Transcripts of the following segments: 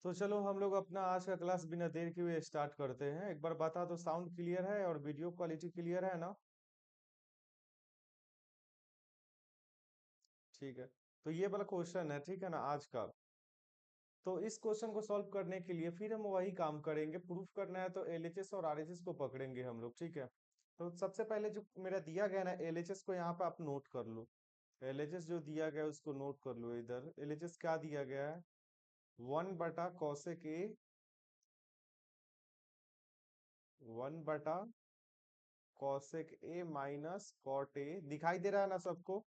तो चलो हम लोग अपना आज का क्लास बिना देर किए हुए स्टार्ट करते हैं। एक बार बता दो, साउंड क्लियर है और वीडियो क्वालिटी क्लियर है ना? ठीक है। तो ये वाला क्वेश्चन है, ठीक है ना, आज का। तो इस क्वेश्चन को सॉल्व करने के लिए फिर हम वही काम करेंगे। प्रूफ करना है तो एलएचएस और आरएचएस को पकड़ेंगे हम लोग, ठीक है। तो सबसे पहले जो मेरा दिया गया ना एलएचएस को यहाँ पे आप नोट कर लो। एलएचएस जो दिया गया है उसको नोट कर लो। इधर एलएचएस क्या दिया गया है? 1/cosec A, 1/cosec A minus cot A. दिखाई दे रहा है ना सबको?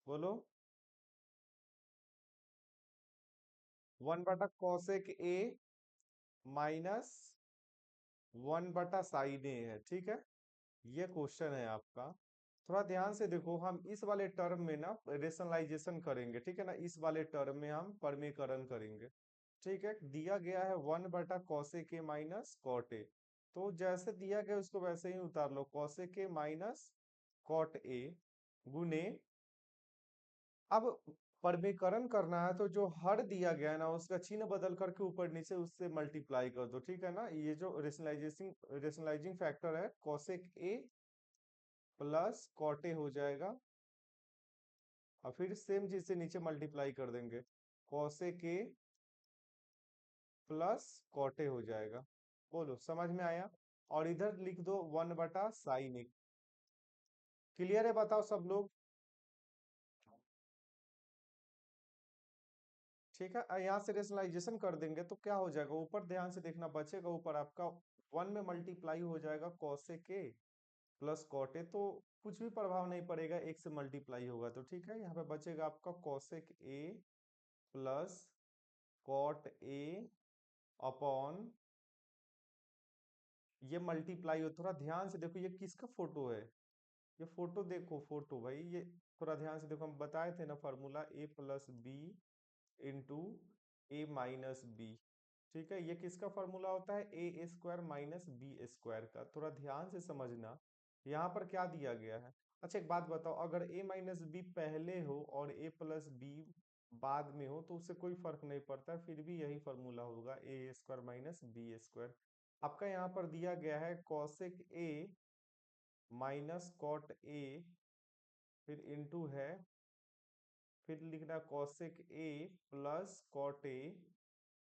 बोलो। 1/cosec A minus 1/sin A है, ठीक है। ये क्वेश्चन है आपका। थोड़ा ध्यान से देखो, हम इस वाले टर्म में ना रेशनलाइजेशन करेंगे, ठीक है ना। इस वाले टर्म में हम परमीकरण करेंगे, ठीक है। दिया गया है 1/cosec A minus cot A. तो जैसे दिया गया उसको वैसे ही उतार लो। cosec A minus cot A गुने, अब परमीकरण करना है तो जो हर दिया गया है ना उसका चिन्ह बदल करके ऊपर नीचे उससे मल्टीप्लाई कर दो, ठीक है ना। ये जो रेशनलाइजिंग फैक्टर है cosec A plus cot A हो जाएगा। और फिर सेम चीज से नीचे मल्टीप्लाई कर देंगे। cosec A plus cot A हो जाएगा। बोलो, समझ में आया? और इधर लिख दो 1/sin A। क्लियर है? बताओ सब लोग। ठीक है। यहाँ से रेशनलाइजेशन कर देंगे तो क्या हो जाएगा, ऊपर ध्यान से देखना, बचेगा ऊपर आपका 1 में मल्टीप्लाई हो जाएगा cosec A plus cot A. तो कुछ भी प्रभाव नहीं पड़ेगा, एक से मल्टीप्लाई होगा तो ठीक है। यहाँ पे बचेगा आपका cosec A plus cot A upon, ये मल्टीप्लाई हो। थोड़ा ध्यान से देखो, ये किसका फोटो है? ये फोटो देखो, फोटो भाई ये। थोड़ा ध्यान से देखो, हम बताए थे ना फॉर्मूला A+B इंटू A-B। ठीक है, ये किसका फॉर्मूला होता है? A² माइनस B² का। थोड़ा ध्यान से समझना, यहाँ पर क्या दिया गया है। अच्छा एक बात बताओ, अगर A-B पहले हो और A+B बाद में हो तो उससे कोई फर्क नहीं पड़ता है, फिर भी यही फॉर्मूला होगा A² माइनस B²। आपका यहाँ पर दिया गया है cosec A minus cot A, फिर इंटू है, फिर लिखना cosec A plus cot A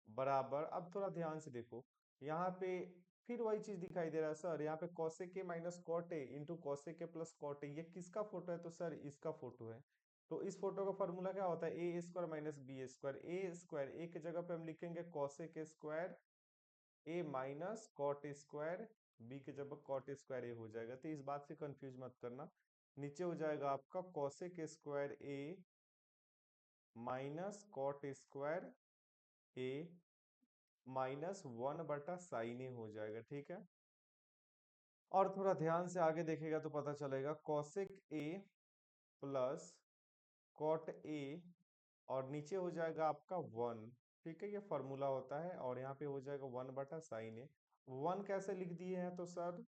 बराबर। अब थोड़ा ध्यान से देखो, यहाँ पे फिर वही चीज दिखाई दे रहा है सर। यहाँ पे cosec A minus cot A into cosec A plus cot A, ये किसका फोटो है? तो सर इसका फोटो है। तो इस फोटो का फॉर्मूला क्या होता है? A² minus B²। A की जगह पे हम लिखेंगे cosec² A माइनस कॉट² बी की जगह cot² A हो जाएगा। तो इस बात से कंफ्यूज मत करना। नीचे हो जाएगा आपका cosec² A minus cot² A minus 1/sin A हो जाएगा, ठीक है। और थोड़ा ध्यान से आगे देखेगा तो पता चलेगा cosec A plus cot A, और नीचे हो जाएगा आपका 1। ठीक है, ये फॉर्मूला होता है। और यहाँ पे हो जाएगा 1/sin A। 1 कैसे लिख दिए हैं तो सर,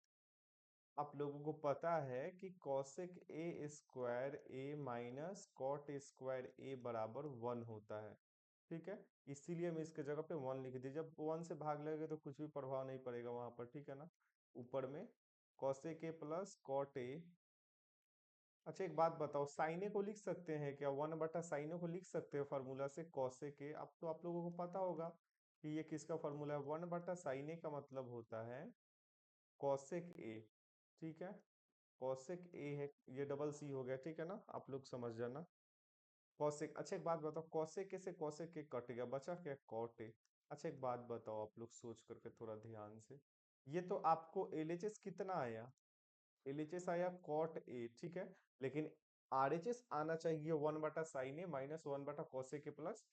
आप लोगों को पता है कि cosec A² A minus cot² A बराबर 1 होता है, ठीक है। इसीलिए हम इसके जगह पे 1 लिख दिए। जब 1 से भाग लगेगा तो कुछ भी प्रभाव नहीं पड़ेगा वहां पर, ठीक है ना। ऊपर में cosec A plus cot A. अच्छा एक बात बताओ, साइने को लिख सकते हैं क्या? 1/साइने को लिख सकते हैं फॉर्मूला से cosec A? अब तो आप लोगों को पता होगा कि ये किसका फॉर्मूला है। 1/साइने का मतलब होता है cosec A, ठीक है। cosec A है, ये डबल सी हो गया, ठीक है ना, आप लोग समझ जाना। cosec, अच्छा एक बात बताओ, cosec A से cosec A कट गया, बचा क्या? cot A। अच्छा एक बात बताओ आप लोग सोच करके थोड़ा ध्यान से, ये तो आपको एलएचएस कितना आया? एलएचएस आया cot A, ठीक है। लेकिन आरएचएस आना चाहिए 1/sin A minus 1/cosec A plus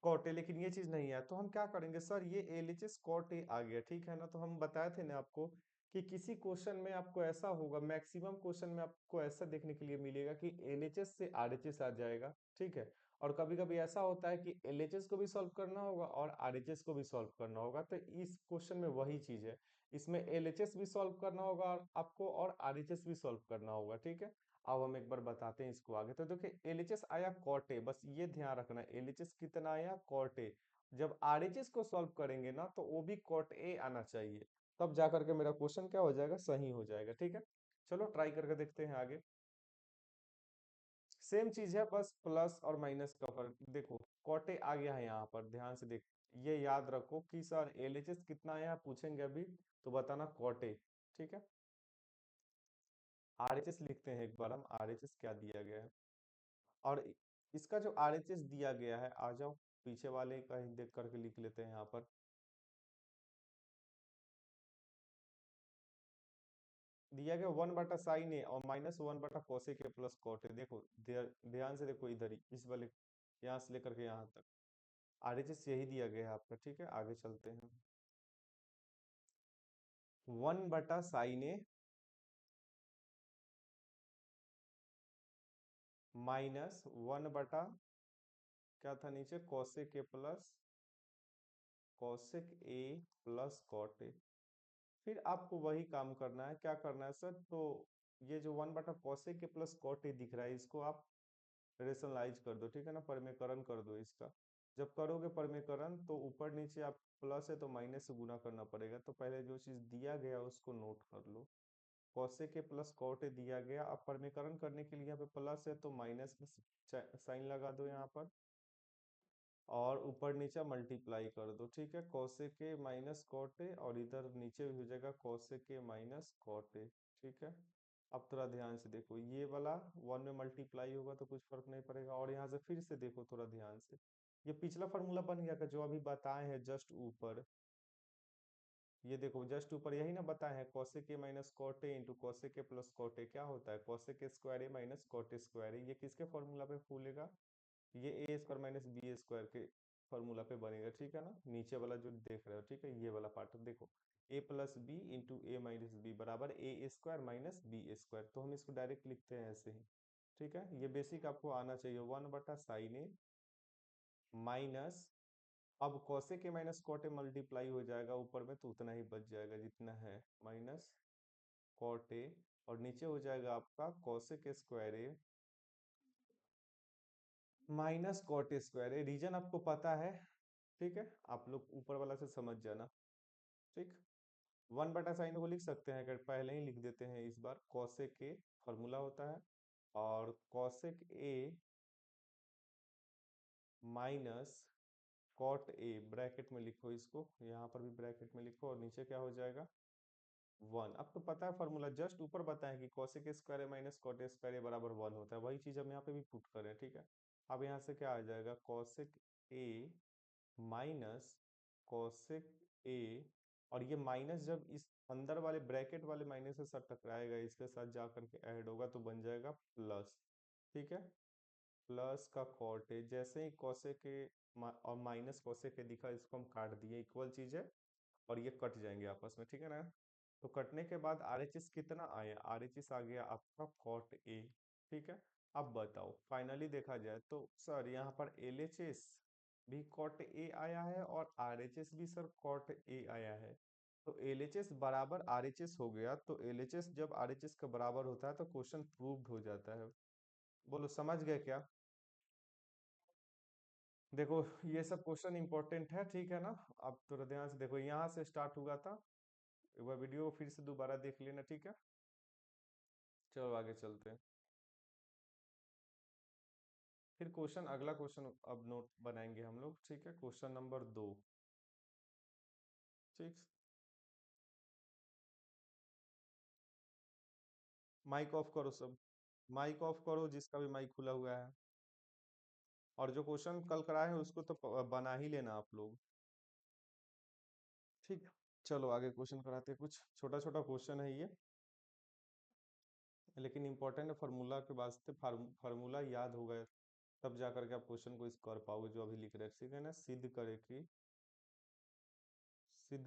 cot A, लेकिन ये चीज नहीं है। तो हम क्या करेंगे सर, ये एलएचएस कॉट ए आ गया, ठीक है ना। तो हम बताए थे ना आपको कि किसी क्वेश्चन में आपको ऐसा होगा, मैक्सिमम क्वेश्चन में आपको ऐसा देखने के लिए मिलेगा कि एलएचएस से आरएचएस आ जाएगा, ठीक है। और कभी कभी ऐसा होता है कि एलएचएस को भी सॉल्व करना होगा और आरएचएस को भी सॉल्व करना होगा। तो इस क्वेश्चन में वही चीज है, इसमें एलएचएस भी सॉल्व करना होगा और आपको, और आरएचएस भी सॉल्व करना होगा, ठीक है। अब हम एक बार बताते हैं इसको आगे। तो देखिए एलएचएस आया कॉट ए, बस ये ध्यान रखना एलएचएस कितना आया? Cot A. जब आरएचएस को सॉल्व करेंगे ना तो वो भी कॉट ए आना चाहिए, तब जा करके मेरा क्वेश्चन क्या हो जाएगा, सही हो जाएगा। ठीक है, चलो ट्राई करके देखते हैं आगे। सेम चीज है, बस प्लस और माइनस का फर्क। देखो कॉट ए आ गया है यहाँ पर, ध्यान से देख। ये याद रखो कि सर एलएचएस कितना आया है पूछेंगे अभी, तो बताना कॉट ए। ठीक है, आरएचएस लिखते हैं एक बार हम, आरएचएस क्या दिया गया है। और इसका जो आरएचएस दिया गया है, आ जाओ पीछे वाले का ही देख करके लिख लेते हैं यहाँ पर। दिया गया 1/sin ए और -1/cos ए प्लस कॉट ए। देखो ध्यान से देखो, इधर ही इस वाले, यहाँ से लेकर के यहाँ तक आरएचएस यही दिया गया है आपका। ठीक है, आगे चलते हैं। 1/sin ए -1 क्या था नीचे, cosec A plus cosec A plus cot A. फिर आपको वही काम करना है, क्या करना है सर, तो ये जो 1/cosec के प्लस कॉट ए दिख रहा है, इसको आप रेशनलाइज कर दो। ठीक है ना, परमेकरण कर दो इसका। जब करोगे परमेकरण तो ऊपर नीचे आप प्लस है तो माइनस से गुना करना पड़ेगा, तो पहले जो चीज दिया गया उसको नोट कर लो। cosec के प्लस कॉट ए दिया गया, अब परमेकरण करने के लिए यहाँ पे प्लस है तो माइनस में साइन लगा दो यहाँ पर, और ऊपर नीचे मल्टीप्लाई कर दो। ठीक है, cosec के माइनस कॉट ए, और इधर नीचे भी हो जाएगा cosec के माइनस कॉट ए। ठीक है, अब थोड़ा ध्यान से देखो, ये वाला 1 में मल्टीप्लाई होगा तो कुछ फर्क नहीं पड़ेगा, और यहाँ से फिर से देखो थोड़ा ध्यान से, ये पिछला फॉर्मूला बन गया का जो अभी बताए हैं जस्ट ऊपर। ये देखो जस्ट ऊपर यही ना बताए हैं, cosec A minus cot A into cosec A plus cot A क्या होता है, cosec A square A minus cot A square A. ये किसके फॉर्मूला पे फूलेगा, ये A square minus B square के फॉर्मूला पे बनेगा। ठीक है ना, नीचे वाला जो देख रहे हो, ठीक है, ये वाला पार्ट देखो, ए प्लस बी इंटू ए माइनस बी बराबर ए स्क्वायर माइनस बी स्क्वायर, तो हम इसको डायरेक्ट लिखते हैं ऐसे ही। ठीक है, ये बेसिक आपको आना चाहिए, 1/sin ए माइनस, अब cosec A minus cot A multiply हो जाएगा ऊपर में तो उतना ही बच जाएगा जितना है, माइनस कॉट ए, और नीचे हो जाएगा आपका cosec square A minus cot square A. Reason आपको पता है, ठीक है, आप लोग ऊपर वाला से समझ जाना। ठीक, 1/sin को लिख सकते हैं, अगर पहले ही लिख देते हैं इस बार, cosec ए फॉर्मूला होता है, और cosec A minus cot A bracket में लिखो इसको, यहाँ पर भी ब्रैकेट में लिखो, और नीचे क्या हो जाएगा 1। अब तो पता है फॉर्मूला, जस्ट ऊपर बताया कि cosec square A minus cot square A बराबर 1 होता है, वही चीज हम यहाँ पे भी पुट करें। ठीक है, अब यहाँ से क्या आ जाएगा, cosec ए माइनस cosec ए, और ये माइनस जब इस अंदर वाले ब्रैकेट वाले माइनस से सर टकराएगा, इसके साथ जा करके ऐड होगा तो बन जाएगा प्लस। ठीक है, प्लस का कॉट ए, जैसे ही cosec ए और माइनस cosec ए दिखा, इसको हम काट दिए, इक्वल चीज है, और ये कट जाएंगे आपस में। ठीक है ना, तो कटने के बाद आरएचएस कितना आया, आरएचएस आ गया आपका कॉट ए। ठीक है, अब बताओ फाइनली देखा जाए तो सर यहाँ पर एलएचएस भी कॉट ए आया है और आरएचएस भी सर कॉट ए आया है, तो एलएचएस बराबर आरएचएस हो गया, तो एलएचएस जब आरएचएस का बराबर होता है तो क्वेश्चन प्रूव्ड हो जाता है। बोलो समझ गए क्या। देखो ये सब क्वेश्चन इंपॉर्टेंट है, ठीक है ना। अब थोड़ा ध्यान से देखो, यहाँ से स्टार्ट हुआ था, एक बार वीडियो फिर से दोबारा देख लेना। ठीक है, चलो आगे चलते हैं। फिर क्वेश्चन, अगला क्वेश्चन अब नोट बनाएंगे हम लोग। ठीक है, क्वेश्चन नंबर 2। ठीक, माइक ऑफ करो सब, माइक ऑफ करो जिसका भी माइक खुला हुआ है, और जो क्वेश्चन कल कराए हैं उसको तो बना ही लेना आप लोग। ठीक, चलो आगे क्वेश्चन कराते हैं, कुछ छोटा छोटा क्वेश्चन है ये, लेकिन इंपॉर्टेंट फार्मूला के वास्ते फार्मूला याद होगा, तब जा करके आप क्वेश्चन को इस कर पाओगे जो अभी लिख रहे हैं। ठीक है ना, सिद्ध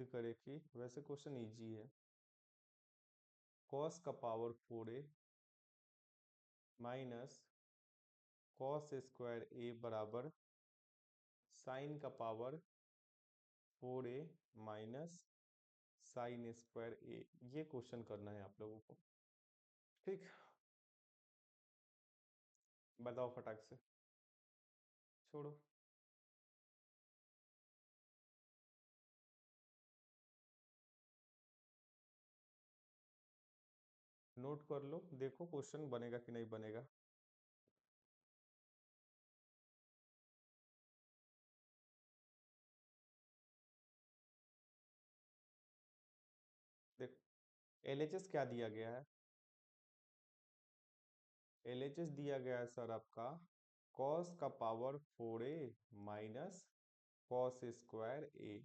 करे कि वैसे क्वेश्चन इजी है, cos का power 4a minus cos square A बराबर साइन का power 4a minus sine square A, ये क्वेश्चन करना है आप लोगों को। ठीक, बताओ फटाक से, छोड़ो। नोट कर लो, देखो क्वेश्चन बनेगा कि नहीं बनेगा। देख, एलएचएस क्या दिया गया है? एलएचएस दिया गया है सर आपका कॉस का power 4a minus cos square A.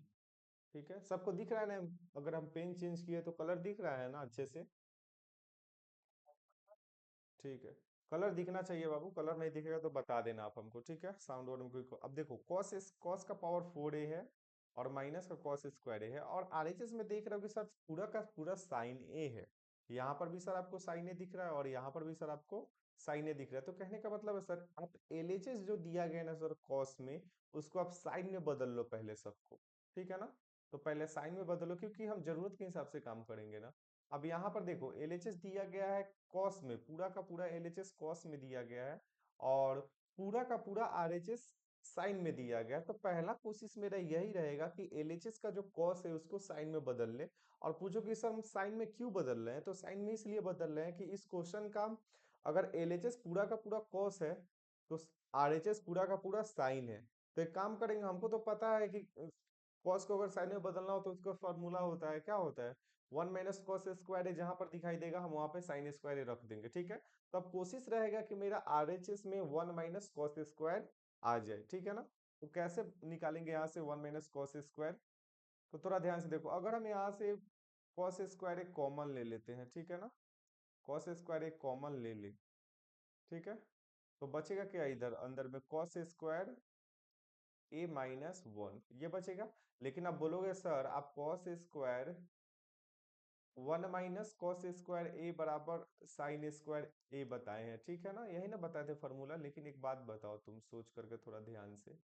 ठीक है, सबको दिख रहा है ना? अगर हम पेन चेंज किए तो कलर दिख रहा है ना अच्छे से? ठीक है, कलर दिखना चाहिए बाबू, कलर नहीं दिखेगा तो बता देना आप हमको, ठीक है? साउंड वाउंड में कोई, अब देखो कॉस का पावर 4a है और माइनस का कॉस स्क्वायर ए है, और आरएचएस में देख रहे हो कि सर पूरा का पूरा साइन ए है। यहाँ पर भी सर आपको साइन ए दिख रहा है और यहाँ पर भी सर आपको साइन ए दिख रहा है। तो कहने का मतलब है सर, आप एलएचएस जो दिया गया है ना सर कॉस में, उसको आप साइन में बदल लो पहले सबको, ठीक है ना? तो पहले साइन में बदलो, क्योंकि हम जरूरत के हिसाब से काम करेंगे ना। अब यहाँ पर देखो एलएचएस दिया गया है कॉस में, पूरा का पूरा एलएचएस कॉस में दिया गया है, और पूरा का पूरा आरएचएस साइन में दिया गया है। तो पहला कोशिश मेरा यही रहेगा कि एलएचएस का जो कॉस है उसको साइन में बदल ले। और पूछो कि सर हम साइन में क्यों बदल रहे हैं, तो साइन में इसलिए बदल रहे हैं कि इस क्वेश्चन का अगर एलएचएस पूरा का पूरा कॉस है तो आरएचएस पूरा का पूरा साइन है। तो एक काम करेंगे, हमको तो पता है कि कॉस को अगर साइन में बदलना हो तो उसका फॉर्मूला होता है, क्या होता है? 1 - cos² जहां पर दिखाई देगा हम वहां पे साइन स्क्वायर रख देंगे, ठीक है? तो अब कोशिश रहेगा कि मेरा आरएचएस में 1 - cos² आ जाए, ठीक है ना? तो कैसे निकालेंगे यहाँ से 1 - cos²? तो थोड़ा ध्यान से देखो, अगर हम यहाँ से कॉस स्क्वायर एक कॉमन ले लेते हैं, ठीक है ना? कॉस स्क्वायर एक कॉमन ले ले, ठीक है? तो बचेगा क्या इधर अंदर में? cos² a - 1 ये बचेगा। लेकिन आप बोलोगे सर आप cos² 1 - cos² a बराबर साइन स्क्वायर ए बताए हैं, ठीक है ना? यही ना बताए थे फॉर्मूला। लेकिन एक बात बताओ तुम सोच करके थोड़ा ध्यान से,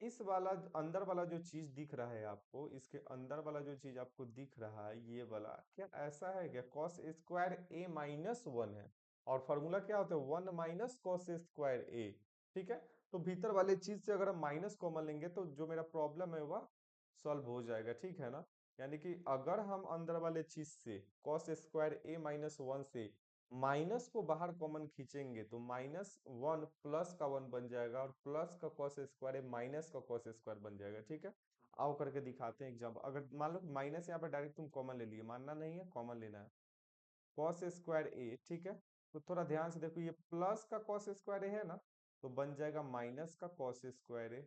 इस वाला अंदर वाला जो चीज दिख रहा है आपको, इसके अंदर वाला जो चीज आपको दिख रहा है ये वाला, क्या ऐसा है क्या? cos² a - 1 है, और फॉर्मूला क्या होता है? 1 - cos² a, ठीक है? तो भीतर वाले चीज से अगर हम माइनस कॉमन लेंगे तो जो मेरा प्रॉब्लम है वह सॉल्व हो जाएगा, ठीक है ना? यानी कि अगर हम अंदर वाले चीज से cos² a - 1 से माइनस को बाहर कॉमन खींचेंगे तो -1 प्लस का 1 बन जाएगा, और प्लस का कॉस स्क्वायर है माइनस का कॉस स्क्वायर बन जाएगा, ठीक है? आओ करके दिखाते हैं एग्जाम्पल। अगर मान लो माइनस यहाँ पर डायरेक्ट तुम कॉमन ले लिए, मानना नहीं है, कॉमन लेना है। cos² a, ठीक है? तो थोड़ा ध्यान से देखो, ये प्लस का cos² है ना, तो बन जाएगा माइनस का cos²a,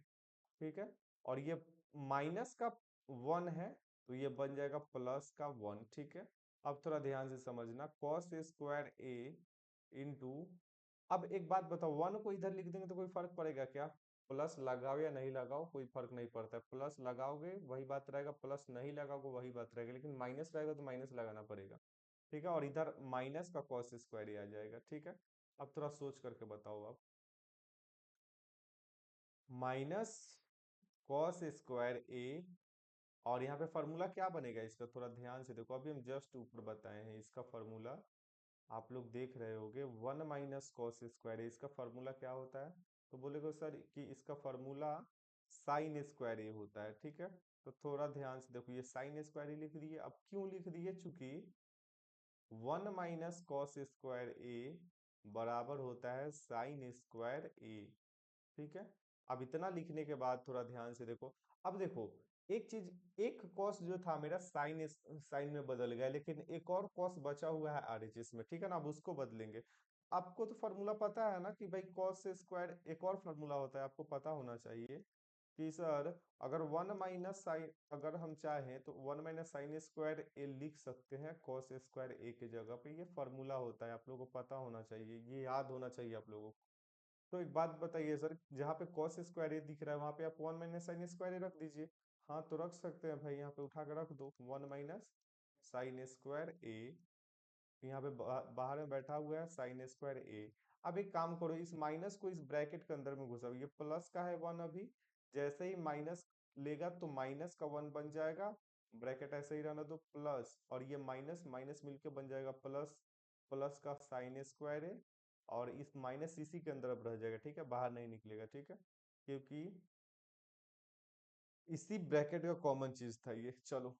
ठीक है? और ये माइनस का 1 है तो ये बन जाएगा प्लस का 1, ठीक है? अब थोड़ा ध्यान से समझना, cos² a इंटू, अब एक बात बताओ, 1 को इधर लिख देंगे तो कोई फर्क पड़ेगा क्या? प्लस लगाओ या नहीं लगाओ कोई फर्क नहीं पड़ता है। प्लस लगाओगे वही बात रहेगा, प्लस नहीं लगाओगे वही बात रहेगा, लेकिन माइनस रहेगा तो माइनस लगाना पड़ेगा, ठीक है? और इधर माइनस का cos² आ जाएगा, ठीक है? अब थोड़ा सोच करके बताओ आप, माइनस cos²a, और यहाँ पे फॉर्मूला क्या बनेगा इसका? थोड़ा ध्यान से देखो, अभी हम जस्ट ऊपर बताए हैं इसका फॉर्मूला, आप लोग देख रहे होगे 1 - cos², इसका फॉर्मूला क्या होता है? तो बोलेगा सर कि इसका फॉर्मूला sin² होता है, ठीक है? तो थोड़ा ध्यान से देखो, ये sin² लिख दिए। अब क्यों लिख दिए? चूंकि 1 - cos² बराबर होता है sin², ठीक है? अब इतना लिखने के बाद थोड़ा ध्यान से देखो, अब देखो एक चीज, एक कॉस जो था मेरा साइन में बदल गया, लेकिन एक और कॉस बचा हुआ है आरएचएस में, ठीक है ना? अब उसको बदलेंगे। आपको तो फॉर्मूला पता है ना कि भाई cos², एक और फॉर्मूला होता है, आपको पता होना चाहिए कि सर अगर 1 - साइन, अगर हम चाहें तो 1 - sin² लिख सकते हैं cos²a के जगह पे। ये फॉर्मूला होता है, आप लोगों को पता होना चाहिए, ये याद होना चाहिए आप लोगों को। तो एक बात बताइए सर, जहाँ पे cos² दिख रहा है वहां पे आप 1 - sin² रख दीजिए। हाँ तो रख सकते हैं भाई, यहाँ पे उठा के रख दो 1 - sin²a। यहाँ पे बाहर में बैठा हुआ है sin²a। अब एक काम करो, इस माइनस को इस ब्रैकेट के अंदर में घुसाओ, ये प्लस का है 1 अभी, जैसे ही माइनस लेगा तो माइनस का 1 बन जाएगा, ब्रैकेट ऐसे ही रहना दो, प्लस, और ये माइनस माइनस मिलके बन जाएगा प्लस, प्लस का sin²a, और इस माइनस इसी के अंदर अब रह जाएगा, ठीक है? बाहर नहीं निकलेगा, ठीक है? क्योंकि इसी ब्रैकेट का कॉमन चीज था ये। चलो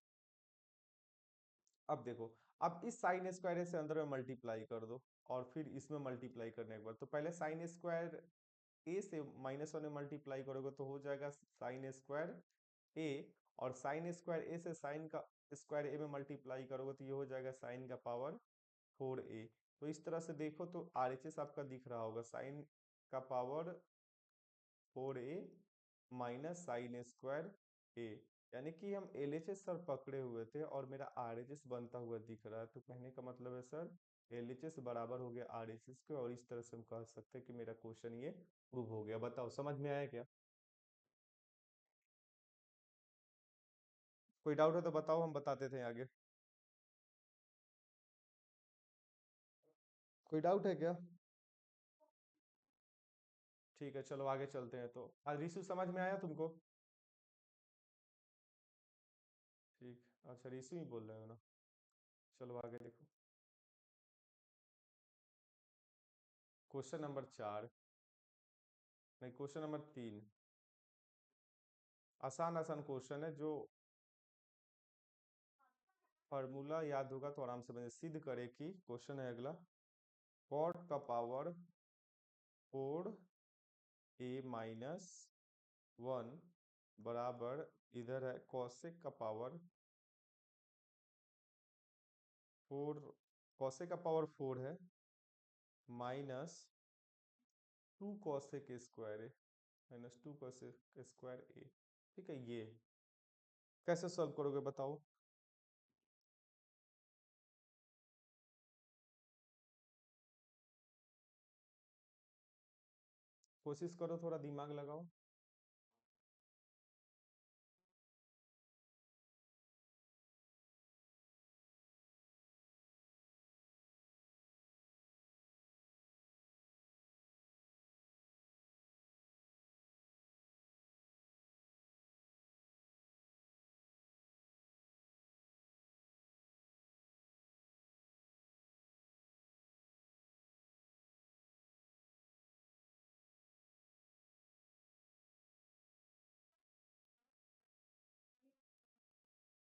अब देखो, अब इस साइन स्क्वायर ए से अंदर में मल्टीप्लाई कर दो, और फिर इसमें मल्टीप्लाई करने के बाद तो पहले साइन स्क्वायर ए से -1 में मल्टीप्लाई करोगे तो हो जाएगा साइन स्क्वायर ए, और साइन स्क्वायर ए से साइन का स्क्वायर ए में मल्टीप्लाई करोगे तो ये हो जाएगा साइन का पावर 4a। तो इस तरह से देखो तो आरएचएस आपका दिख रहा होगा साइन का power 4a minus sine square A, यानी कि हम एलएचएस सर पकड़े हुए थे और मेरा आरएचएस बनता हुआ दिख रहा है। तो कहने का मतलब है सर एलएचएस बराबर हो गया आरएचएस के, और इस तरह से हम कह सकते हैं कि मेरा क्वेश्चन ये प्रूव हो गया। बताओ समझ में आया क्या? कोई डाउट है तो बताओ, हम बताते थे आगे। कोई डाउट है क्या? ठीक है चलो आगे चलते हैं। तो आज रिशु समझ में आया तुमको? ठीक, अच्छा रिशु ही बोल रहे हो ना? चलो आगे देखो। क्वेश्चन नंबर 4, नहीं क्वेश्चन नंबर 3। आसान आसान क्वेश्चन है, जो फॉर्मूला याद होगा तो आराम से बने। सिद्ध करे कि, क्वेश्चन है अगला, कॉट का पावर 4a-1 बराबर, इधर है कौशिक का पावर 4, कौशिक का पावर 4 है -2 cosec square A, -2 cosec square A. ठीक है, ये कैसे सॉल्व करोगे बताओ? कोशिश करो, थोड़ा दिमाग लगाओ।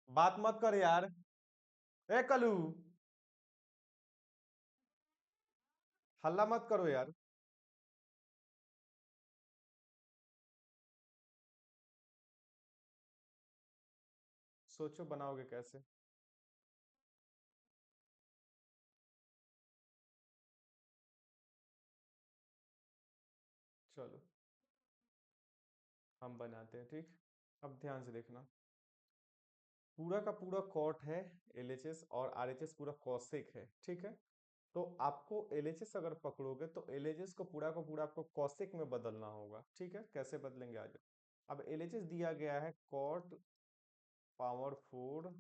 बात मत कर यार, ए कलू, हल्ला मत करो यार। सोचो बनाओगे कैसे। चलो हम बनाते हैं, ठीक। अब ध्यान से देखना, पूरा का पूरा कॉट है एलएचएस, और आरएचएस पूरा कॉसेक है, ठीक है। तो आपको एलएचएस अगर पकड़ोगे तो एलएचएस को पूरा आपको कॉसेक में बदलना होगा, ठीक है। कैसे बदलेंगे आज? अब एलएचएस दिया गया है कॉट पावर 4 - a,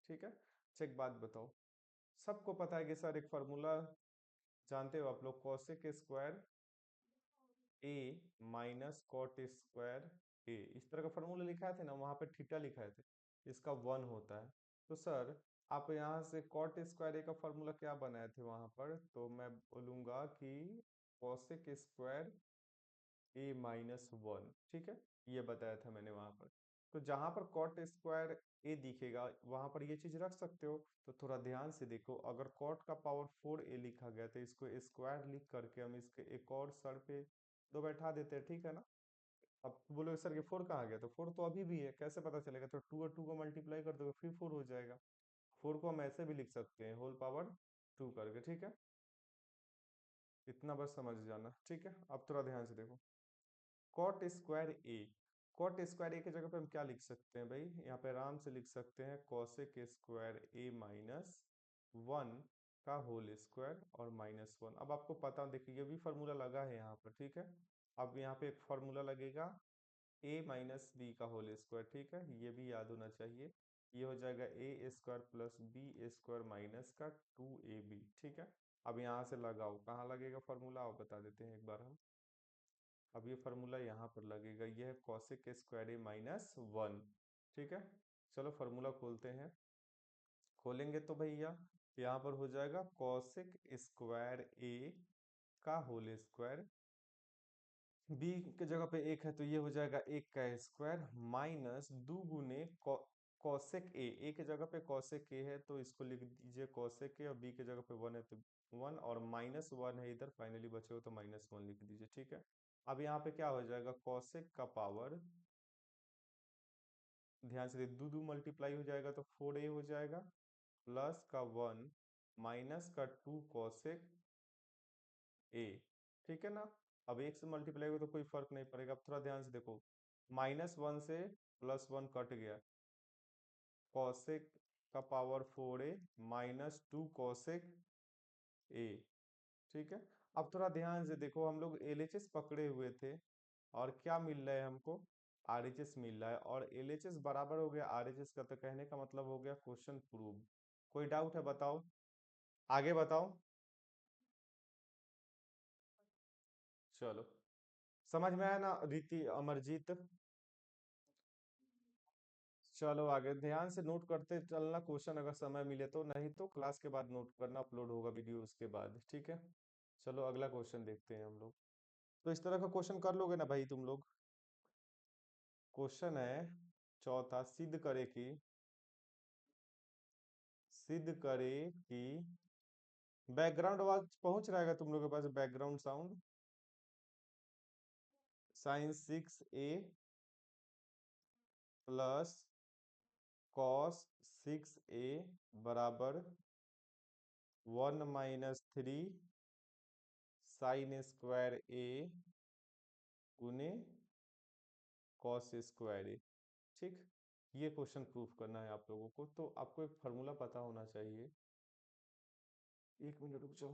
ठीक है। अच्छा एक बात बताओ, सबको पता है कि सर एक फॉर्मूला जानते हो आप लोग, cosec square A minus cot square ए, इस तरह का फॉर्मूला लिखा थे ना, वहां पे थीटा लिखाए थे, इसका 1 होता है। तो सर आप यहाँ से कॉट स्क्वायर ए का फॉर्मूला क्या बनाए थे वहां पर, तो मैं बोलूंगा कि कॉसेक स्क्वायर a-1, ठीक है, ये बताया था मैंने वहां पर। तो जहां पर कॉट स्क्वायर ए दिखेगा वहां पर ये चीज रख सकते हो। तो थोड़ा ध्यान से देखो, अगर कॉट का पावर 4a लिखा गया तो इसको स्क्वायर लिख करके हम इसके एक और सर पे दो बैठा देते हैं, ठीक है ना। अब बोलोगे सर ये 4 कहाँ गया, तो 4 तो अभी भी है, कैसे पता चलेगा? तो 2 और 2 को मल्टीप्लाई कर दोगे फिर 4 हो जाएगा। 4 को हम ऐसे भी लिख सकते हैं होल पावर 2 करके, ठीक है। इतना बस समझ जाना, ठीक है। अब थोड़ा ध्यान से देखो, कॉट स्क्वायर ए, कॉट स्क्वायर ए की जगह पे हम क्या लिख सकते हैं भाई, यहाँ पे आराम से लिख सकते हैं कॉसेक स्क्वायर a-1 का होल स्क्वायर और -1। अब आपको पता, देखिए ये भी फॉर्मूला लगा है यहाँ पर, ठीक है। अब यहाँ पे एक फॉर्मूला लगेगा a-b का होल स्क्वायर, ठीक है, ये भी याद होना चाहिए। ये हो जाएगा a square plus b square minus का 2ab, ठीक है। अब यहाँ से लगाओ, कहाँ लगेगा फॉर्मूला आप बता देते हैं एक बार हम। अब ये फार्मूला यहाँ पर लगेगा, ये है कॉसेक स्क्वायर a-1, ठीक है। चलो फार्मूला खोलते हैं। खोलेंगे तो भैया यहाँ पर हो जाएगा कॉसेक स्क्वायर ए का होल स्क्वायर, बी के जगह पे एक है तो ये हो जाएगा 1 का स्क्वायर माइनस 2 गुने कॉसेक ए की जगह पे कॉसेक ए है तो इसको लिख दीजिए कॉसेक ए, और बी की जगह पे 1 है तो 1, और -1 है इधर, फाइनली बचे हो तो -1 लिख दीजिए, ठीक है। अब यहाँ पे क्या हो जाएगा, कॉसेक का पावर, ध्यान से दो दो मल्टीप्लाई हो जाएगा तो 4a हो जाएगा, प्लस का 1 माइनस का 2 कॉसेक ए, ठीक है ना। अब एक से मल्टीप्लाई हो तो कोई फर्क नहीं पड़ेगा। अब थोड़ा ध्यान से देखो, -1 से +1 कट गया, कॉसेक का पावर 4a -2 कॉसेक ए, ठीक है। अब थोड़ा ध्यान से देखो, हम लोग एलएचएस पकड़े हुए थे और क्या मिल रहा है हमको, आरएचएस मिल रहा है, और एलएचएस बराबर हो गया आरएचएस का, तो कहने का मतलब हो गया क्वेश्चन प्रूव। कोई डाउट है बताओ, आगे बताओ। चलो, समझ में आया ना रीति, अमरजीत। चलो आगे ध्यान से नोट करते चलना, क्वेश्चन अगर समय मिले तो, नहीं तो क्लास के बाद नोट करना, अपलोड होगा वीडियो उसके बाद, ठीक है। चलो अगला क्वेश्चन देखते हैं हम लोग। तो इस तरह का क्वेश्चन कर लोगे ना भाई तुम लोग। क्वेश्चन है चौथा, सिद्ध करे कि बैकग्राउंड आवाज पहुंच रहा है तुम लोग के पास, background sound. sin 6a plus cos 6a बराबर 1 - 3 sin² a गुने cos² a, ठीक। ये क्वेश्चन प्रूफ करना है आप लोगों को, तो आपको एक फार्मूला पता होना चाहिए। एक मिनट रुक जाओ,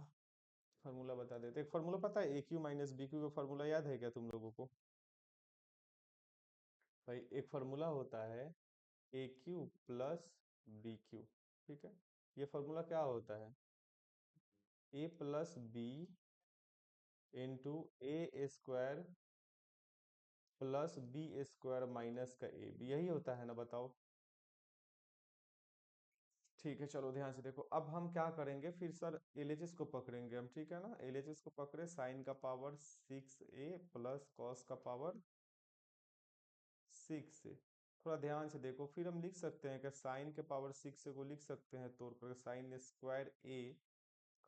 फार्मूला बता देते। एक फार्मूला पता है, AQ - BQ का फार्मूला याद है क्या तुम लोगों को? भाई एक फार्मूला होता है AQ + BQ, ठीक है। ये फार्मूला क्या होता है, A + B × A² + B² minus का AB, यही होता है ना, बताओ। ठीक है, चलो ध्यान से देखो, अब हम क्या करेंगे फिर सर, एलएचएस को पकड़ेंगे हम, ठीक है ना। एलएचएस को पकड़े, साइन का पावर 6a प्लस कॉस का पावर 6 से। थोड़ा ध्यान से देखो, फिर हम लिख सकते हैं कि साइन के पावर 6 को लिख सकते हैं तौर पर sin² a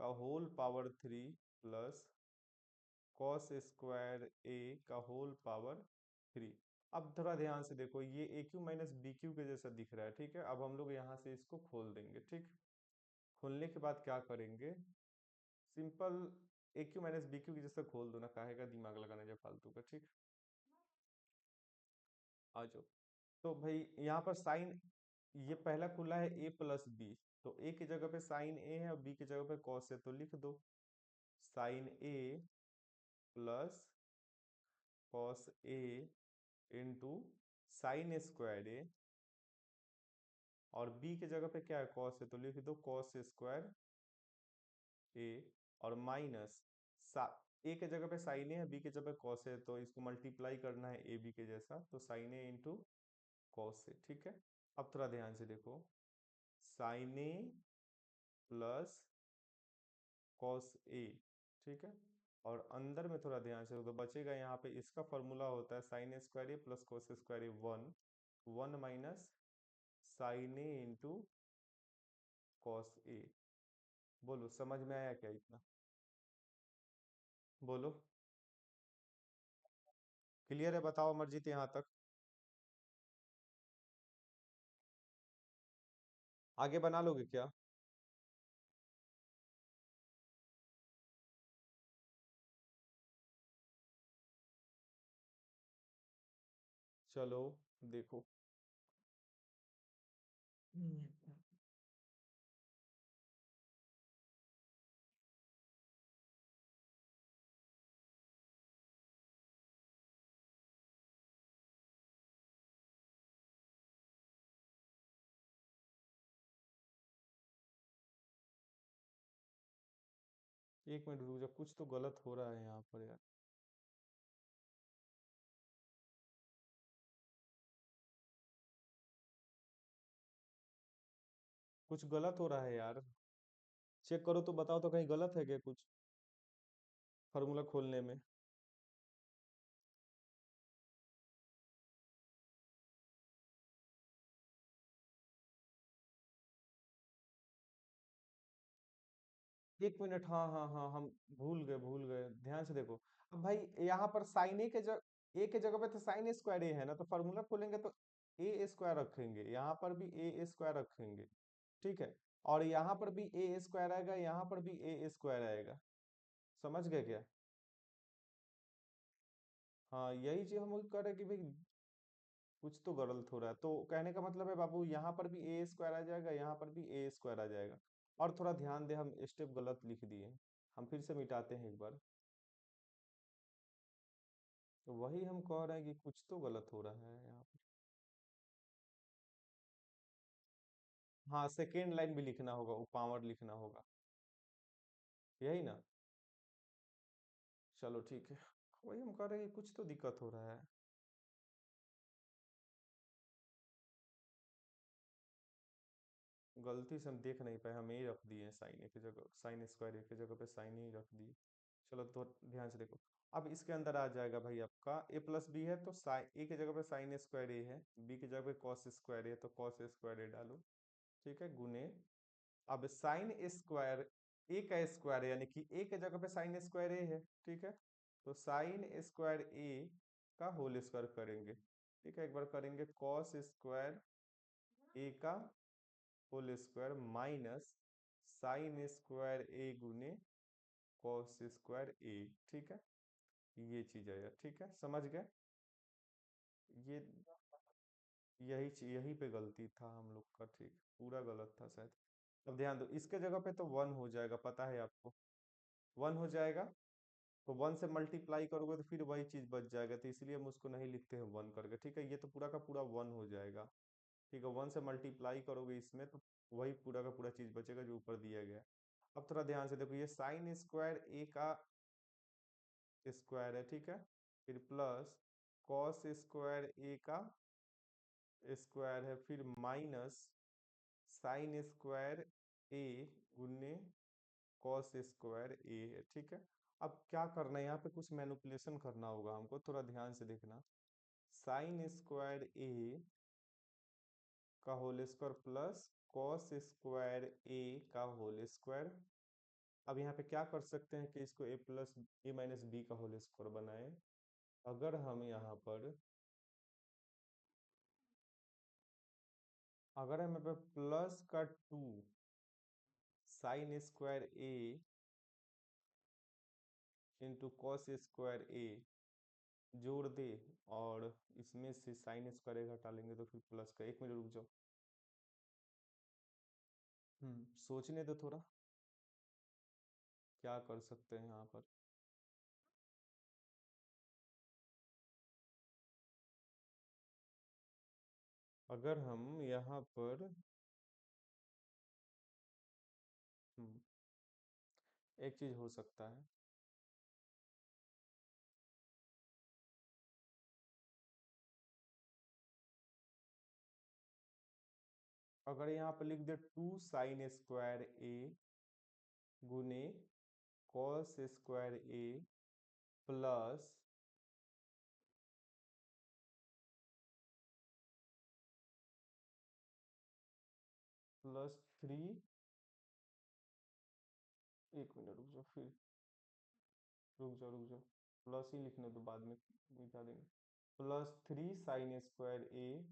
का whole power 3 plus cos² a का होल पावर 3। अब थोड़ा ध्यान से देखो, ये AQ - BQ के जैसा दिख रहा है, ठीक है। अब हम लोग यहाँ से इसको खोल देंगे, ठीक। खोलने के बाद क्या करेंगे, सिंपल AQ - BQ की जैसा खोल दो ना, काहे का दिमाग लगाना जब फालतू का, ठीक। आ जाओ। तो भाई यहाँ पर साइन, ये पहला खुला है A + B, तो A की जगह पे साइन A है और B की जगह पे कॉस है, तो लिख दो sine A plus cos A into sin² a, और B की जगह पे क्या है, कॉस है, तो लिख दो cos² a, और माइनस ए की जगह पे साइन ए है, बी की जगह पे कॉस है, तो इसको मल्टीप्लाई करना है ए बी के जैसा, तो साइन ए इंटू कॉस है, ठीक है। अब थोड़ा ध्यान से देखो, sign A plus cos A, ठीक है। और अंदर में थोड़ा ध्यान से तो बचेगा, यहाँ पे इसका फॉर्मूला होता है sin² a plus cos² a 1, 1 minus sine A into cos A. बोलो समझ में आया क्या इतना, बोलो। क्लियर है, बताओ अमरजीत यहाँ तक। आगे बना लोगे क्या? चलो देखो, एक मिनट रुक जाओ, कुछ तो गलत हो रहा है यहाँ पर यार। कुछ गलत हो रहा है यार, चेक करो तो बताओ तो, कहीं गलत है क्या कुछ फार्मूला खोलने में। एक मिनट, हाँ हाँ हाँ, हम भूल गए, ध्यान से देखो। अब भाई यहाँ पर साइन ए के जगह पे तो साइन स्क्वायर ए है ना, तो फॉर्मूला खोलेंगे तो ए स्क्वायर रखेंगे, यहाँ पर भी ए स्क्वायर रखेंगे, ठीक है। और यहाँ पर भी ए स्क्वायर आएगा, यहाँ पर भी ए स्क्वायर आएगा। समझ गए क्या? हाँ, यही चीज हम वही कर रहे हैं कि भाई कुछ तो गलत हो रहा है। तो कहने का मतलब है बाबू, यहाँ पर भी ए स्क्वायर आ जाएगा, यहाँ पर भी ए स्क्वायर आ जाएगा। और थोड़ा ध्यान दे, हम स्टेप गलत लिख दिए। हम फिर से मिटाते हैं एक बार। तो वही हम कह रहे हैं कि कुछ तो गलत हो रहा है यहाँ पर। हाँ, सेकेंड लाइन भी लिखना होगा, पावर लिखना होगा, यही ना। चलो ठीक है। वही हम कह रहे हैं कि कुछ तो दिक्कत हो रहा है। गलती से हम देख नहीं पाए, हम यही रख दिए साइन ए की जगह, साइन स्क्वायर ए की जगह पे साइन ही रख दिए। चलो तो ध्यान से देखो। अब इसके अंदर आ जाएगा भाई आपका ए प्लस बी है, तो साइन ए की जगह पे साइन स्क्वायर ए है, बी की जगह पे कॉस स्क्वायर ए, तो कॉस स्क्वायर ए डालो, ठीक है, गुने। अब साइन स्क्वायर ए का स्क्वायर है, यानी कि ए के जगह पे साइन स्क्वायर ए है, ठीक है। तो साइन स्क्वायर ए का होल स्क्वायर करेंगे, ठीक है, एक बार करेंगे कॉस स्क्वायर ए का whole square minus sine square A गुने कॉस स्क्वायर ए, ठीक है। ये चीज आएगा, ठीक है, समझ गए। ये यही पे गलती था हम लोग का, ठीक, पूरा गलत था शायद। अब ध्यान दो, इसके जगह पे तो वन हो जाएगा, पता है आपको, वन हो जाएगा। तो वन से मल्टीप्लाई करोगे तो फिर वही चीज बच जाएगा, तो इसलिए हम उसको नहीं लिखते हैं वन करके, ठीक है। ये तो पूरा का पूरा वन हो जाएगा, ठीक है। वन से मल्टीप्लाई करोगे इसमें तो वही पूरा का पूरा चीज बचेगा जो ऊपर दिया गया है। अब थोड़ा ध्यान से देखो, ये साइन स्क्वायर ए का स्क्वायर है, ठीक है, फिर प्लस कॉस स्क्वायर ए का स्क्वायर है, फिर माइनस साइन स्क्वायर ए गुने कॉस स्क्वायर ए है, ठीक है। अब क्या करना है, यहाँ पे कुछ मैनिपुलेशन करना होगा हमको, थोड़ा ध्यान से देखना। साइन स्क्वायर ए का whole square plus cos square A का होल स्क्वायर। अब यहाँ पे क्या कर सकते हैं कि इसको ए प्लस ए माइनस बी का होल स्क्वायर बनाए। अगर हम यहाँ पर, अगर हम यहाँ पे प्लस का two sine square A into cos square A जोड़ दे, और इसमें से साइन स्क्वायर ए घटा लेंगे, तो फिर प्लस का, एक मिनट रुक जाओ, सोचने दो थोड़ा, क्या कर सकते हैं यहाँ पर। अगर हम यहाँ पर, हम्म, एक चीज हो सकता है। अगर यहाँ पर लिख दे टू साइन स्क्वायर ए गुने कॉस स्क्वायर ए प्लस प्लस थ्री, एक मिनट रुक जाओ, फिर रुक जाओ, प्लस ही लिखने दो, बाद में मिटा देंगे। Plus three sine square A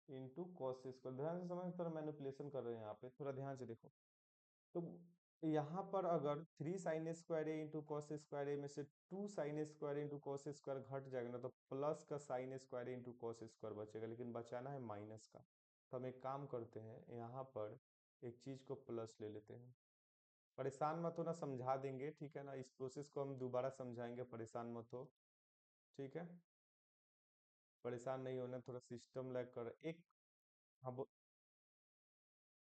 into cos square, ध्यान से समझ, थोड़ा मैनिपुलेशन कर रहे हैं यहाँ पे, थोड़ा ध्यान से देखो। तो यहाँ पर अगर three sine square A into cos square A में से two sine square into cos square घट जाएगा ना, तो प्लस का sine square into cos square बचेगा, लेकिन बचाना है माइनस का। तो हम एक काम करते हैं, यहाँ पर एक चीज को प्लस ले लेते हैं। परेशान मत हो ना, समझा देंगे, ठीक है ना, इस प्रोसेस को हम दोबारा समझाएंगे, परेशान मत हो, ठीक है। परेशान नहीं होना, थोड़ा सिस्टम लैग कर एक। हाँ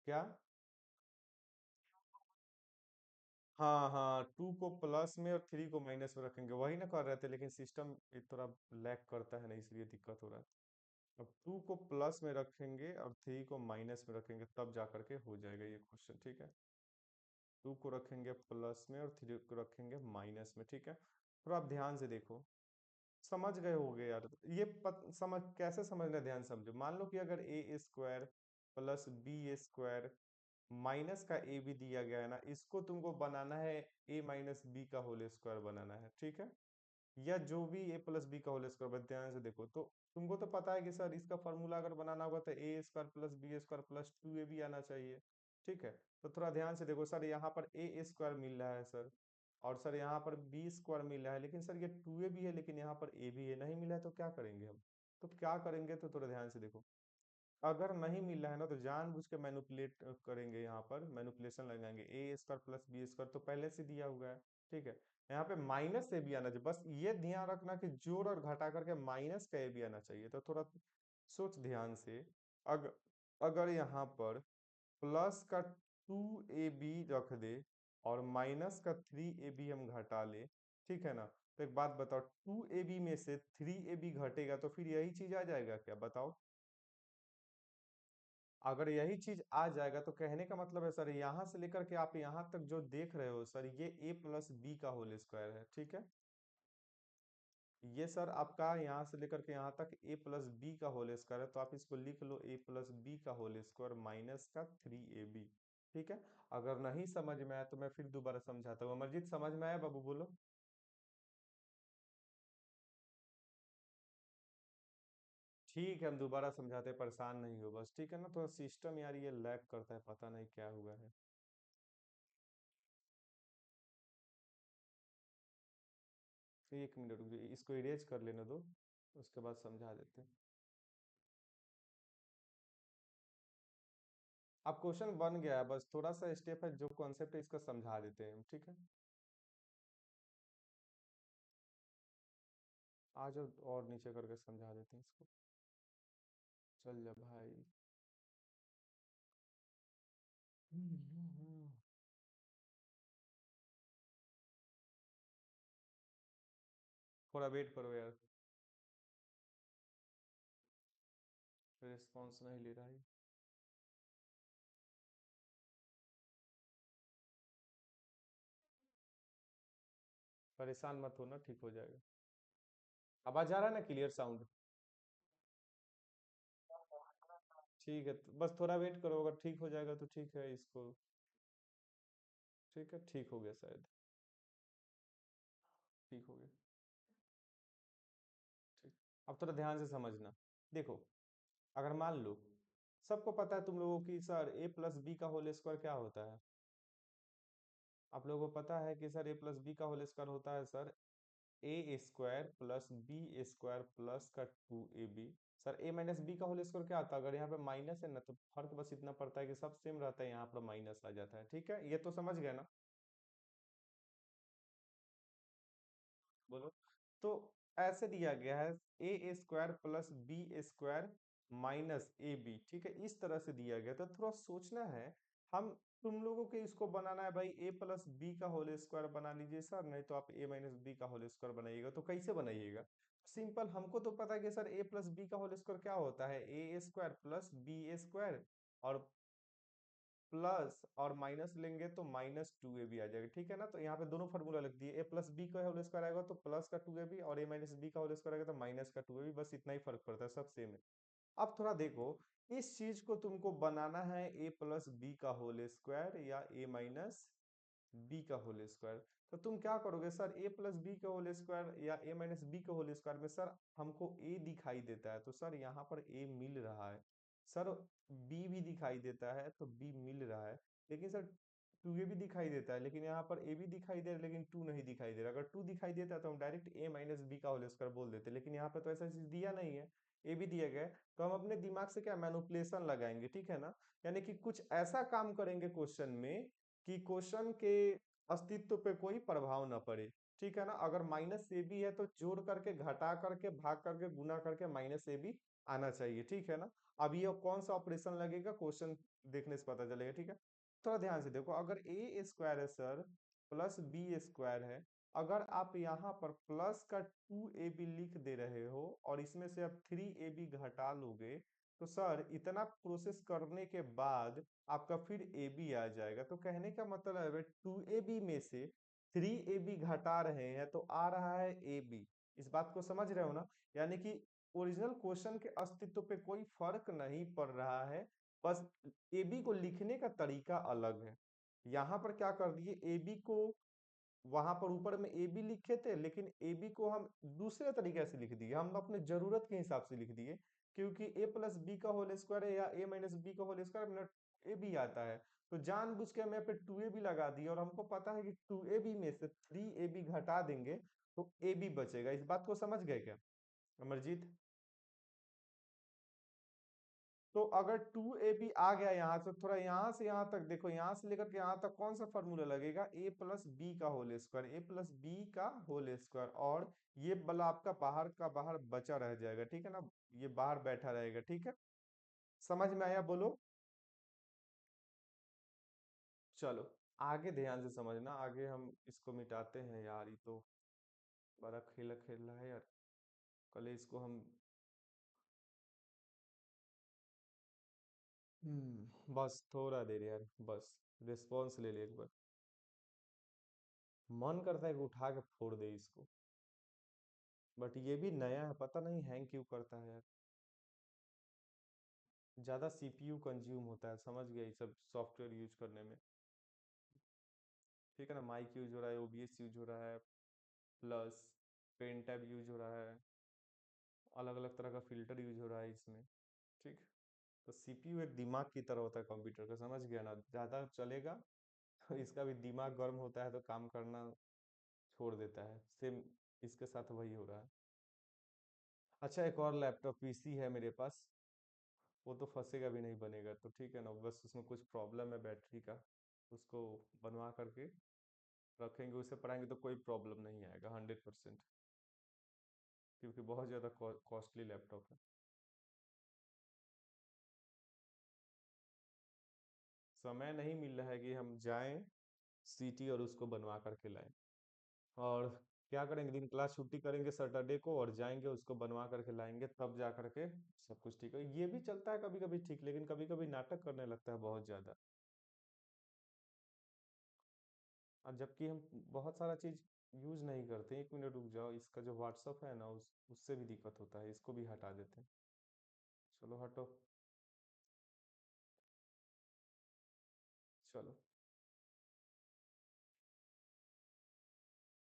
क्या? हाँ हाँ, टू को प्लस में और थ्री को माइनस में रखेंगे, वही ना कर रहे थे, लेकिन सिस्टम थोड़ा लैग करता है ना, इसलिए दिक्कत हो रहा है। अब टू को प्लस में रखेंगे और थ्री को माइनस में रखेंगे, तब जा करके हो जाएगा ये क्वेश्चन, ठीक है। टू को रखेंगे प्लस में और थ्री को रखेंगे माइनस में, ठीक है। थोड़ा आप ध्यान से देखो, समझ गए होगे यार। ये समझ कैसे समझना है, ध्यान से समझो। मान लो कि अगर A square plus B square minus का ए भी दिया गया है ना, इसको तुमको बनाना है ए माइनस बी का होल स्क्वायर बनाना है, ठीक है। या जो भी ए प्लस बी का होल स्क्वायर, बस ध्यान से देखो तो तुमको तो पता है कि सर इसका फॉर्मूला अगर बनाना होगा तो A square plus B square plus two A B आना चाहिए, ठीक है। तो थोड़ा ध्यान से देखो सर, यहाँ पर ए स्क्वायर मिल रहा है सर, और सर यहाँ पर बी स्क्वायर मिल रहा है, लेकिन सर ये टू ए भी है, लेकिन यहाँ पर ए भी है, नहीं मिला है तो क्या करेंगे हम? तो क्या करेंगे, तो थोड़ा ध्यान से देखो। अगर नहीं मिल रहा है ना तो जानबूझ के मैनिपुलेट करेंगे, यहाँ पर मैनिपुलेशन लगाएंगे। ए स्क्वायर प्लस बी स्क्वायर तो पहले से दिया हुआ है, ठीक है। यहाँ पे माइनस से भी आना चाहिए, बस ये ध्यान रखना कि जोड़ और घटा करके माइनस का ए भी आना चाहिए। तो थोड़ा सोच ध्यान से, अगर अगर यहाँ पर प्लस का टू ए बी रख दे और माइनस का थ्री ए बी हम घटा ले, ठीक है ना, तो एक बात बताओ, टू ए बी में से थ्री ए बी घटेगा तो फिर यही चीज आ जाएगा क्या, बताओ। अगर यही चीज आ जाएगा तो कहने का मतलब है सर, यहां से लेकर के आप यहां तक जो देख रहे हो सर, ये ए प्लस बी का होल स्क्वायर है, ठीक है। ये सर आपका यहाँ से लेकर के यहाँ तक ए प्लस बी का होल स्क्वायर है, तो आप इसको लिख लो ए प्लस बी का होल स्क्वायर माइनस का थ्री ए बी, ठीक है। अगर नहीं समझ में आया तो मैं फिर दोबारा समझाता हूँ। अमरजीत समझ में आया बाबू, बोलो। ठीक है, हम दोबारा समझाते हैं, परेशान नहीं हो बस, ठीक है ना। तो सिस्टम यार ये लैग करता है, पता नहीं क्या हुआ है। एक मिनट रुक जाइए, इसको इरेज कर लेने दो, उसके बाद समझा देते हैं। अब क्वेश्चन बन गया है, बस थोड़ा सा स्टेप है, जो कॉन्सेप्ट है इसका समझा देते हैं हम, ठीक है। आ जाओ और नीचे करके समझा देते हैं इसको। चल जा भाई। थोड़ा वेट करो यार, रिस्पॉन्स नहीं ले रहा है। परेशान मत होना, ठीक हो जाएगा। आवाज आ रहा है ना, क्लियर साउंड? ठीक है, तो बस थोड़ा वेट करो, अगर ठीक हो जाएगा तो ठीक है इसको। ठीक है, ठीक हो गया शायद। ठीक हो गया। ठीक। अब थोड़ा ध्यान से समझना, देखो, अगर मान लो सबको पता है तुम लोगों की सर ए प्लस बी का होल स्क्वायर क्या होता है, आप लोगों को पता है कि सर ए प्लस बी का होल स्क्वायर होता है sir A square plus B square plus का two A B. Sir A minus B का होल स्क्वायर क्या आता है, अगर यहाँ पे माइनस है ना तो फर्क बस इतना पड़ता है कि सब सेम रहता है, यहाँ पर माइनस आ जाता है, ठीक है, ये तो समझ गए ना। बोलो। तो ऐसे दिया गया है A square plus B square minus A B, ठीक है, इस तरह से दिया गया, तो थोड़ा सोचना है। हम तुम लोगों के इसको बनाना है भाई, ए प्लस बी का होल स्क्वायर बना लीजिए सर, नहीं तो आप ए माइनस बी का होल स्क्वायर बनाइएगा, तो कैसे बनाइएगा? सिंपल, हमको तो पता है कि सर ए प्लस बी का होल स्क्वायर क्या होता है, A square plus B square और प्लस और माइनस लेंगे तो माइनस टू ए बी आ जाएगा, ठीक है ना। तो यहाँ पे दोनों फार्मूला लिख दिए, ए प्लस बी का होल स्क्वायर आएगा तो प्लस का टू ए बी, और ए माइनस बी का होल स्क्वायर आएगा तो माइनस का टू ए बी, बस इतना ही फर्क पड़ता है, सब सेम है। अब थोड़ा देखो, इस चीज को तुमको बनाना है ए प्लस बी का होल स्क्वायर या ए माइनस बी का होल स्क्वायर, तो तुम क्या करोगे सर, ए प्लस बी का होल स्क्वायर या ए माइनस बी का होल स्क्वायर में सर हमको ए दिखाई देता है, तो सर यहाँ पर ए मिल रहा है, सर बी भी दिखाई देता है तो बी मिल रहा है, लेकिन सर टू ए भी दिखाई देता है, लेकिन यहाँ पर ए भी दिखाई दे रहा है लेकिन टू नहीं दिखाई दे रहा। अगर टू दिखाई देता है तो हम डायरेक्ट ए माइनस बी का होल स्क्वायर बोल देते, लेकिन यहाँ पे तो ऐसा चीज दिया नहीं है, ए भी दिया गया है, तो हम अपने दिमाग से क्या मैनिपुलेशन लगाएंगे, ठीक है ना। यानी कि कुछ ऐसा काम करेंगे क्वेश्चन में कि क्वेश्चन के अस्तित्व पे कोई प्रभाव ना पड़े, ठीक है ना। अगर माइनस ए बी है तो जोड़ करके घटा करके भाग करके गुना करके माइनस ए बी आना चाहिए, ठीक है ना। अब ये कौन सा ऑपरेशन लगेगा, क्वेश्चन देखने से पता चलेगा, ठीक है। थोड़ा ध्यान से देखो, अगर ए स्क्वायर है सर प्लस बी स्क्वायर है, अगर आप यहाँ पर प्लस का टू ए बी लिख दे रहे हो और इसमें से आप थ्री ए बी घटा लोगे, तो सर इतना प्रोसेस करने के बाद आपका फिर ए बी आ जाएगा, तो कहने का मतलब है टू ए बी में से थ्री ए बी घटा रहे हैं तो आ रहा है ए बी। इस बात को समझ रहे हो ना, यानी कि ओरिजिनल क्वेश्चन के अस्तित्व पे कोई फर्क नहीं पड़ रहा है, बस ए बी को लिखने का तरीका अलग है। यहाँ पर क्या कर दिए, ए बी को वहां पर ऊपर में ए बी लिखे थे, लेकिन ए बी को हम दूसरे तरीके से लिख दिए, हम अपने जरूरत के हिसाब से लिख दिए। क्योंकि ए प्लस बी का होल स्क्वायर है या ए माइनस बी का होल स्क्वायर अपना ए बी आता है, तो जानबूझ के मैं पे टू ए बी लगा दिया, और हमको पता है कि टू ए बी में से थ्री ए बी घटा देंगे तो ए बी बचेगा। इस बात को समझ गए क्या अमरजीत? तो अगर टू ए बी आ गया यहाँ से, थोड़ा यहाँ से यहाँ तक देखो, यहाँ से लेकर के यहाँ तक कौन सा फॉर्मूला लगेगा, ए प्लस बी का होल स्क्वायर, ए प्लस बी का होल स्क्वायर, और ये वाला आपका बाहर का बाहर बचा रह जाएगा, ठीक है ना, ये बाहर बैठा रहेगा, ठीक है। समझ में आया बोलो? चलो आगे ध्यान से समझना, आगे हम इसको मिटाते हैं यार, ये तो बड़ा खेला खेल रहा है यार। कल इसको हम बस थोड़ा देर यार, बस रिस्पॉन्स ले ले एक बार। मन करता है कि उठा के फोड़ दे इसको, बट ये भी नया है, पता नहीं हैंग क्यों करता है यार। ज्यादा सीपीयू कंज्यूम होता है, समझ गया, ये सब सॉफ्टवेयर यूज करने में। ठीक है ना, माइक यूज हो रहा है, ओबीएस यूज हो रहा है, प्लस पेन टैब यूज हो रहा है, अलग अलग तरह का फिल्टर यूज हो रहा है इसमें। ठीक। तो सीपीयू एक दिमाग की तरह होता है कंप्यूटर का, समझ गया ना, ज्यादा चलेगा तो इसका भी दिमाग गर्म होता है तो काम करना छोड़ देता है, सेम इसके साथ वही हो रहा है। अच्छा, एक और लैपटॉप पीसी है मेरे पास, वो तो फंसेगा भी नहीं, बनेगा तो ठीक है ना, बस उसमें कुछ प्रॉब्लम है बैटरी का, उसको बनवा करके रखेंगे, उसे पढ़ाएंगे तो कोई प्रॉब्लम नहीं आएगा 100%, क्योंकि बहुत ज़्यादा कॉस्टली लैपटॉप है। समय नहीं मिल रहा है कि हम जाएं सिटी और उसको बनवा करके लाएं, और क्या करेंगे, दिन क्लास छुट्टी करेंगे सैटरडे को और जाएंगे उसको बनवा करके लाएंगे, तब जा करके सब कुछ ठीक है। ये भी चलता है कभी कभी ठीक, लेकिन कभी कभी नाटक करने लगता है बहुत ज़्यादा। और जबकि हम बहुत सारा चीज यूज नहीं करते। एक मिनट रुक जाओ, इसका जो व्हाट्सअप है ना, उससे भी दिक्कत होता है, इसको भी हटा देते हैं। चलो हटो। चलो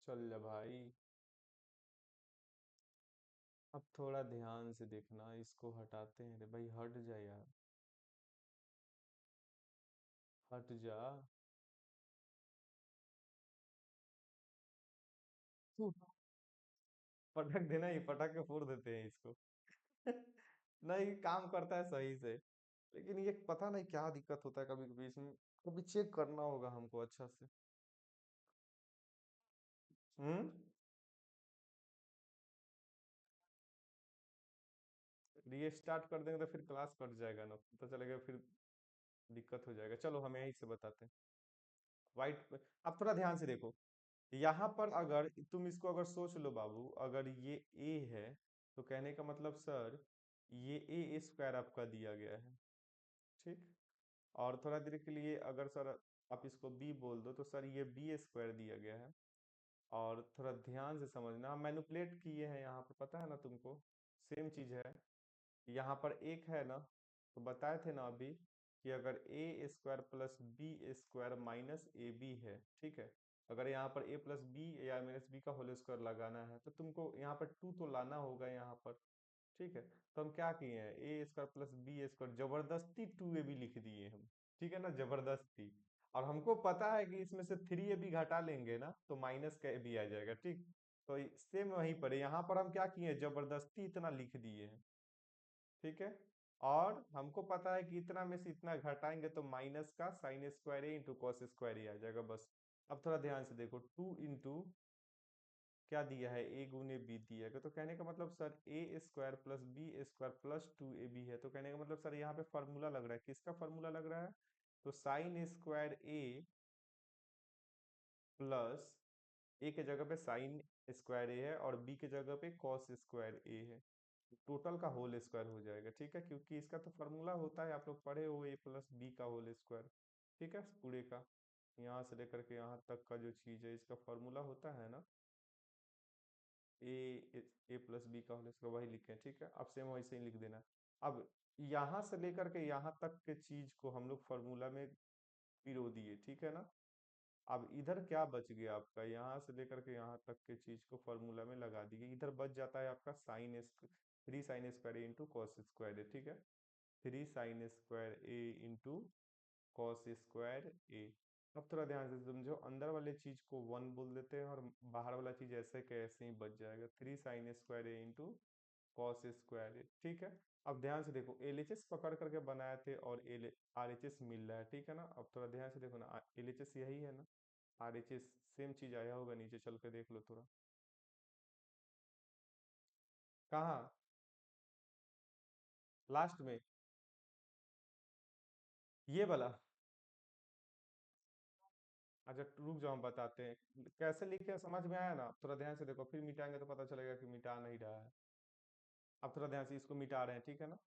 चल जा भाई। अब थोड़ा ध्यान से देखना, इसको हटाते हैं रे भाई, हट जा यार, हट जा। तू पटक देना, ही पटक के फोड़ देते हैं इसको। नहीं, काम करता है सही से, लेकिन ये पता नहीं क्या दिक्कत होता है कभी कभी इसमें, कभी चेक करना होगा हमको अच्छा से। हम्म। रीस्टार्ट कर देंगे तो फिर क्लास कट जाएगा ना, पता चलेगा फिर दिक्कत हो जाएगा। चलो हम यहीं से बताते हैं। वाइट, अब थोड़ा ध्यान से देखो, यहाँ पर अगर तुम इसको अगर सोच लो बाबू, अगर ये ए है, तो कहने का मतलब सर ये ए स्क्वायर आपका दिया गया है, ठीक। और थोड़ा देर के लिए अगर सर आप इसको बी बोल दो, तो सर ये बी स्क्वायर दिया गया है। और थोड़ा ध्यान से समझना, हम मैनिपुलेट किए हैं यहाँ पर, पता है ना तुमको, सेम चीज है। यहाँ पर एक है ना, तो बताए थे ना अभी कि अगर A square plus B square minus A B है, ठीक है, अगर यहाँ पर ए प्लस बी या माइनस बी का होल स्क्वायर लगाना है, तो तुमको यहाँ पर टू तो लाना होगा यहाँ पर, ठीक है। तो हम क्या किए हैं, ए स्क्वायर प्लस बी स्क्वायर जबरदस्ती टू ए बी लिख दिए हम, ठीक है ना, जबरदस्ती। और हमको पता है कि इसमें से थ्री ए बी घटा लेंगे ना तो माइनस का ए बी आ जाएगा, ठीक। तो सेम वहीं पर है, यहाँ पर हम क्या किए हैं, जबरदस्ती इतना लिख दिए हैं, ठीक है। और हमको पता है कि इतना में से इतना घटाएंगे तो माइनस का sine square A into cos square ए आ जाएगा, बस। अब थोड़ा ध्यान से देखो, टू इंटू क्या दिया है, ए गुने बी दिया है, तो कहने का मतलब sir A square plus B square plus two A B है, तो कहने का मतलब सर यहाँ पे फॉर्मूला लग रहा है, किसका फॉर्मूला लग रहा है, तो साइन स्क्वायर ए प्लस ए के जगह पे साइन स्क्वायर ए है और बी के जगह पे कॉस स्क्वायर ए है, टोटल का होल स्क्वायर हो जाएगा, ठीक है। क्योंकि इसका तो फॉर्मूला होता है, आप लोग पढ़े हो, ए प्लस बी का होल स्क्वायर, ठीक है, पूरे का, यहाँ से लेकर के यहाँ तक का जो चीज है इसका फॉर्मूला होता है ना, ए ए प्लस बी का होल स्क्वायर, वही लिखे हैं, ठीक है। अब सेम वैसे ही लिख देना। अब यहां से लेकर के यहां तक के चीज को हम लोग फॉर्मूला में पिरो दिए, ठीक है ना। अब इधर क्या बच गया आपका, यहाँ से लेकर के यहाँ तक के चीज को फॉर्मूला में लगा दिए, इधर बच जाता है आपका sine square 3 sin² into cos square A, ठीक है। 3 sin² इंटू कॉस स्क्वायर ए। अब थोड़ा ध्यान से समझो, अंदर वाले चीज को 1 बोल देते हैं और बाहर वाला चीज ऐसे के ऐसे ही बच जाएगा, 3 sin² into cos square A, ठीक है। अब ध्यान से देखो, एलएचएस पकड़ करके बनाए थे और एल आरएचएस मिल रहा है, ठीक है ना। अब थोड़ा ध्यान से देखो ना, एलएचएस यही है ना, आरएचएस सेम चीज आया होगा, नीचे चल के देख लो थोड़ा। कहाँ? लास्ट में? ये वाला? अच्छा रुक जाओ, हम बताते हैं कैसे लिखे हैं, समझ में आया ना। थोड़ा ध्यान से देखो, फिर मिटाएंगे तो पता चलेगा कि मिटा नहीं रहा है। अब थोड़ा ध्यान से इसको मिटा रहे हैं, ठीक है ना।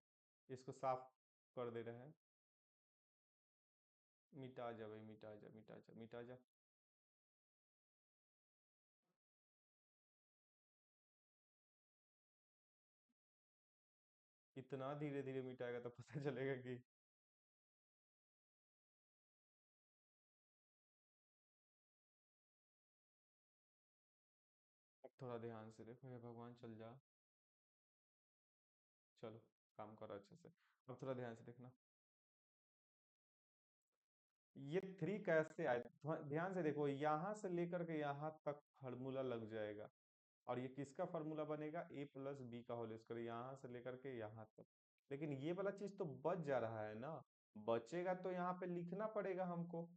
इसको साफ कर दे रहे हैं। मिटा जा भाई, मिटा जा, मिटा जा, मिटा जा। इतना धीरे धीरे मिटाएगा तो पता चलेगा कि। अब थोड़ा ध्यान से देखो, हे भगवान चल जा। चलो, काम करो अच्छे से। अब थोड़ा ध्यान से देखना, ये 3 कैसे आए, ध्यान से देखो, यहां से लेकर के यहां तक फार्मूला लग जाएगा। और ये किसका फार्मूला बनेगा, a+b का होल स्क्वायर, यहाँ से लेकर के यहाँ तक। लेकिन ये वाला चीज तो बच जा रहा है ना, बचेगा तो यहाँ पे लिखना पड़ेगा हमको।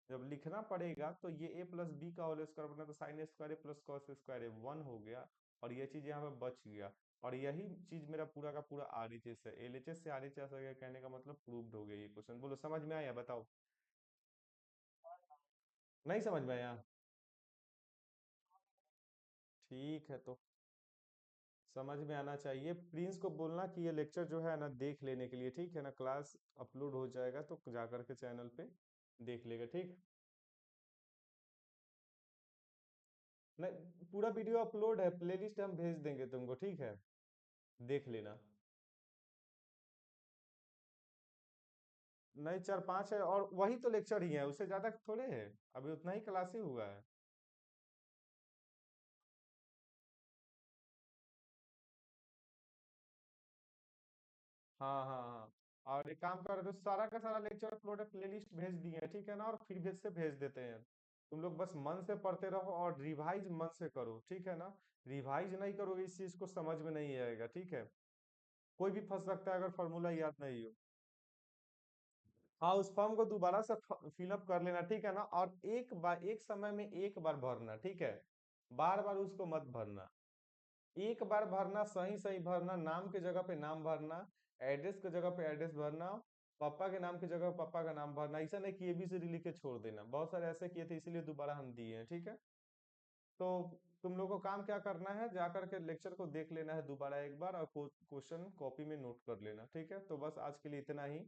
जब लिखना पड़ेगा तो ये a+b का होल स्क्वायर बना, तो sin² प्लस cos² 1 हो गया। और ये चीज यहाँ पे बच गया। और यही चीज मेरा पूरा का पूरा आरएचएस है, एलएचएस से आरएचएस आ गया, कहने का मतलब प्रूव्ड हो गया ये क्वेश्चन। बोलो समझ में आया, बताओ। नहीं समझ में आया? ठीक है तो, समझ में आना चाहिए। प्रिंस को बोलना कि ये लेक्चर जो है ना देख लेने के लिए, ठीक है ना। क्लास अपलोड हो जाएगा तो जा करके चैनल पे देख लेगा, ठीक। नहीं, पूरा वीडियो अपलोड है, प्लेलिस्ट हम भेज देंगे तुमको, ठीक है। देख लेना। नहीं, 4-5 है और वही तो लेक्चर ही है, उससे ज्यादा थोड़े है। अभी उतना ही क्लास ही हुआ है। हाँ हाँ हाँ। और एक काम कर, तो सारा का सारा लेक्चर अपलोड है, प्लेलिस्ट भेज दिए हैं, ठीक है ना। और फिर भेज देते हैं। तुम लोग बस मन से पढ़ते रहो और रिवाइज मन से करो, ठीक है ना। रिवाइज नहीं करोगे इस चीज को समझ में नहीं आएगा, ठीक है। कोई भी फंस सकता है अगर फॉर्मूला याद नहीं हो। हाँ, उस फॉर्म को दोबारा से फिलअप कर लेना, ठीक है ना। और एक बार, एक समय में एक बार भरना, ठीक है। बार बार उसको मत भरना। एक बार भरना, सही सही भरना, नाम के जगह पे नाम भरना, एड्रेस के जगह पे एड्रेस भरना, पापा के नाम की जगह पापा का नाम भरना। ऐसा नहीं कि एबीसीडी लिख के छोड़ देना, बहुत सारे ऐसे किए थे इसीलिए दोबारा हम दिए हैं, ठीक है। तो तुम लोगों को काम क्या करना है, जाकर के लेक्चर को देख लेना है दोबारा एक बार, और क्वेश्चन कॉपी में नोट कर लेना, ठीक है। तो बस आज के लिए इतना ही।